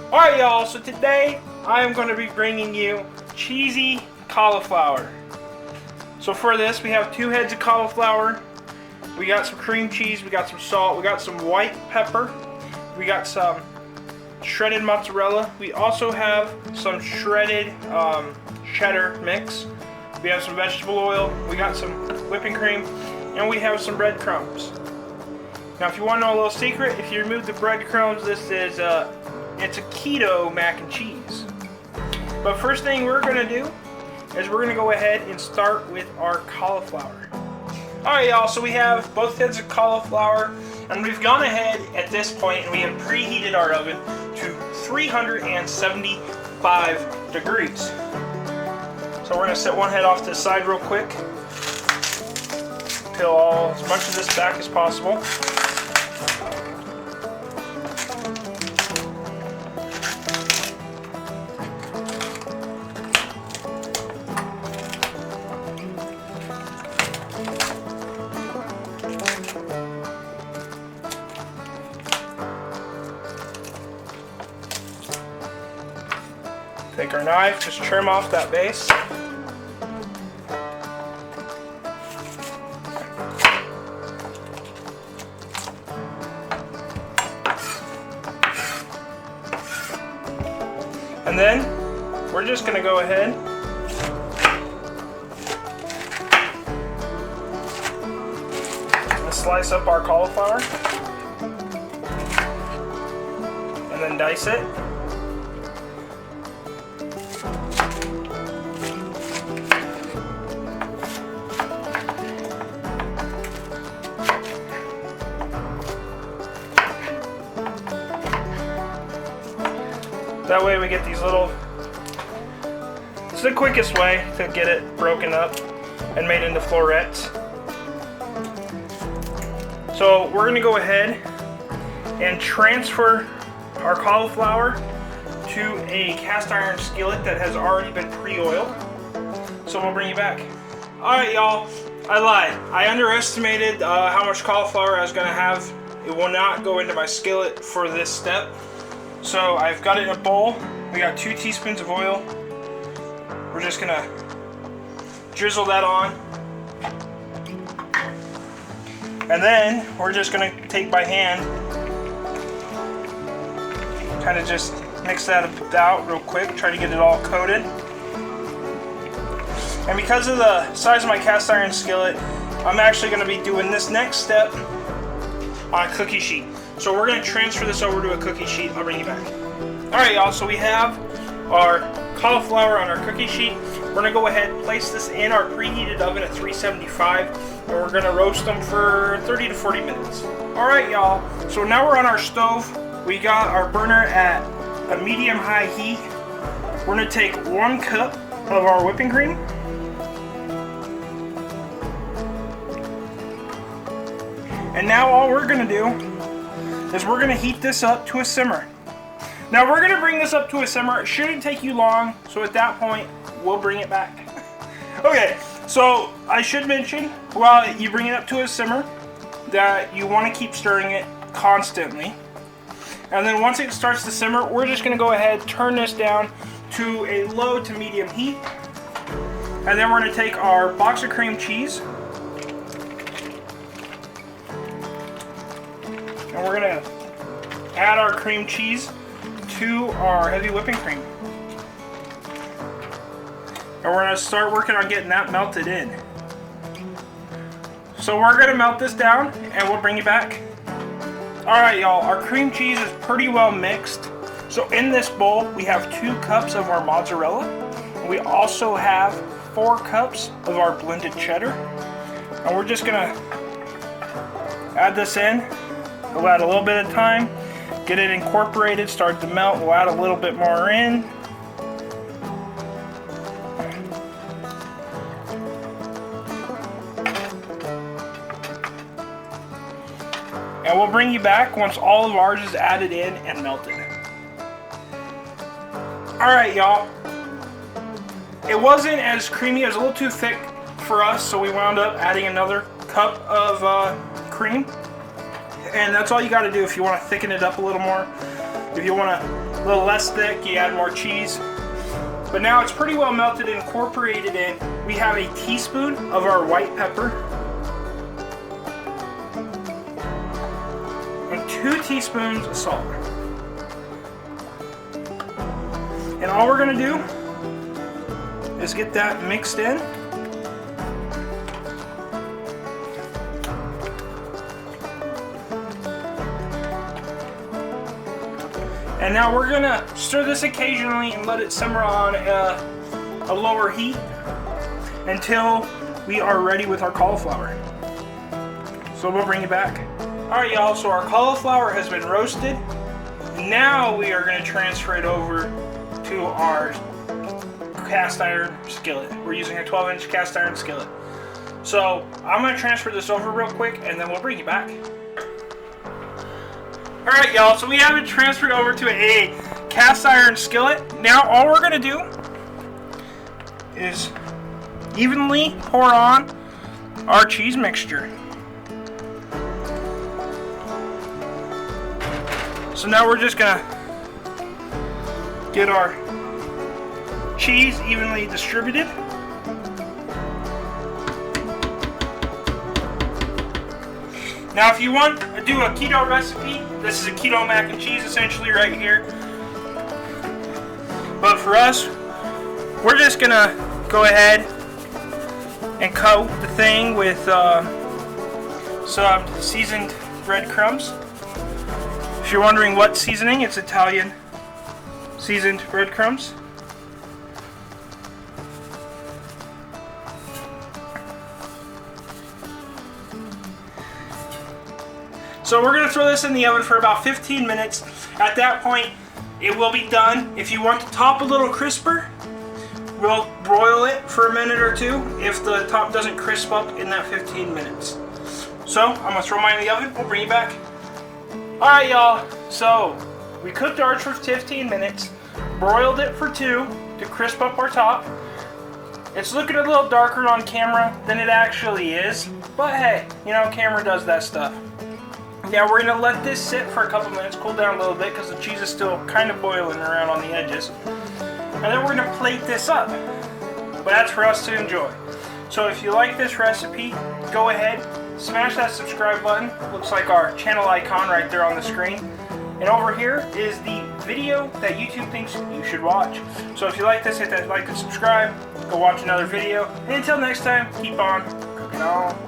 Alright y'all, so today I am going to be bringing you cheesy cauliflower. So for this we have 2 heads of cauliflower, we got some cream cheese, we got some salt, we got some white pepper, we got some shredded mozzarella, we also have some shredded cheddar mix, we have some vegetable oil, we got some whipping cream, and we have some breadcrumbs. Now if you want to know a little secret, if you remove the breadcrumbs, this is it's a keto mac and cheese. But first thing we're going to do is we're going to go ahead and start with our cauliflower. Alright y'all, so we have both heads of cauliflower, and we've gone ahead at this point and we have preheated our oven to 375 degrees. So we're going to set one head off to the side real quick. Peel as much of this back as possible. Take our knife, just trim off that base. And then we're just going to go ahead and slice up our cauliflower and then dice it. That way we get these little, it's the quickest way to get it broken up and made into florets. So we're going to go ahead and transfer our cauliflower to a cast iron skillet that has already been pre-oiled. So we'll bring you back. Alright y'all, I lied. I underestimated how much cauliflower I was going to have. It will not go into my skillet for this step. So I've got it in a bowl. We got 2 teaspoons of oil. We're just gonna drizzle that on. And then we're just gonna take by hand, kind of just mix that out real quick, try to get it all coated. And because of the size of my cast iron skillet, I'm actually gonna be doing this next step on a cookie sheet. So we're going to transfer this over to a cookie sheet. I'll bring you back. Alright y'all, so we have our cauliflower on our cookie sheet. We're going to go ahead and place this in our preheated oven at 375, and we're going to roast them for 30 to 40 minutes. Alright y'all, so now we're on our stove. We got our burner at a medium-high heat. We're going to take 1 cup of our whipping cream. And now all we're going to do is we're going to heat this up to a simmer. Now we're going to bring this up to a simmer. It shouldn't take you long, so at that point we'll bring it back. Okay, so I should mention while you bring it up to a simmer that you want to keep stirring it constantly. And then once it starts to simmer, we're just going to go ahead, turn this down to a low to medium heat. And then we're going to take our box of cream cheese. And we're going to add our cream cheese to our heavy whipping cream. And we're going to start working on getting that melted in. So we're going to melt this down and we'll bring you back. Alright y'all, our cream cheese is pretty well mixed. So in this bowl we have 2 cups of our mozzarella. And we also have 4 cups of our blended cheddar. And we're just going to add this in. We'll add a little bit of time, get it incorporated, start to melt. We'll add a little bit more in. And we'll bring you back once all of ours is added in and melted. Alright y'all, it wasn't as creamy, it was a little too thick for us, so we wound up adding another cup of cream. And that's all you got to do if you want to thicken it up a little more. If you want to little less thick, you add more cheese. But now it's pretty well melted and incorporated in. We have a teaspoon of our white pepper and 2 teaspoons of salt. And all we're gonna do is get that mixed in. And now we're gonna stir this occasionally and let it simmer on a lower heat until we are ready with our cauliflower. So we'll bring it back. All right, y'all, so our cauliflower has been roasted. Now we are gonna transfer it over to our cast iron skillet. We're using a 12-inch cast iron skillet. So I'm gonna transfer this over real quick and then we'll bring it back. Alright, y'all, so we have it transferred over to a cast iron skillet. Now all we're gonna do is evenly pour on our cheese mixture. So now we're just gonna get our cheese evenly distributed. Now if you want to do a keto recipe, this is a keto mac and cheese essentially right here. But for us, we're just gonna go ahead and coat the thing with some seasoned breadcrumbs. If you're wondering what seasoning, it's Italian seasoned breadcrumbs. So we're going to throw this in the oven for about 15 minutes. At that point, it will be done. If you want the top a little crisper, we'll broil it for a minute or two if the top doesn't crisp up in that 15 minutes. So I'm going to throw mine in the oven. We'll bring it back. Alright, y'all. So we cooked ours for 15 minutes, broiled it for 2 to crisp up our top. It's looking a little darker on camera than it actually is, but hey, you know, camera does that stuff. Now we're going to let this sit for a couple minutes, cool down a little bit because the cheese is still kind of boiling around on the edges. And then we're going to plate this up. But that's for us to enjoy. So if you like this recipe, go ahead, smash that subscribe button. Looks like our channel icon right there on the screen. And over here is the video that YouTube thinks you should watch. So if you like this, hit that like and subscribe. Go watch another video. And until next time, keep on cooking on.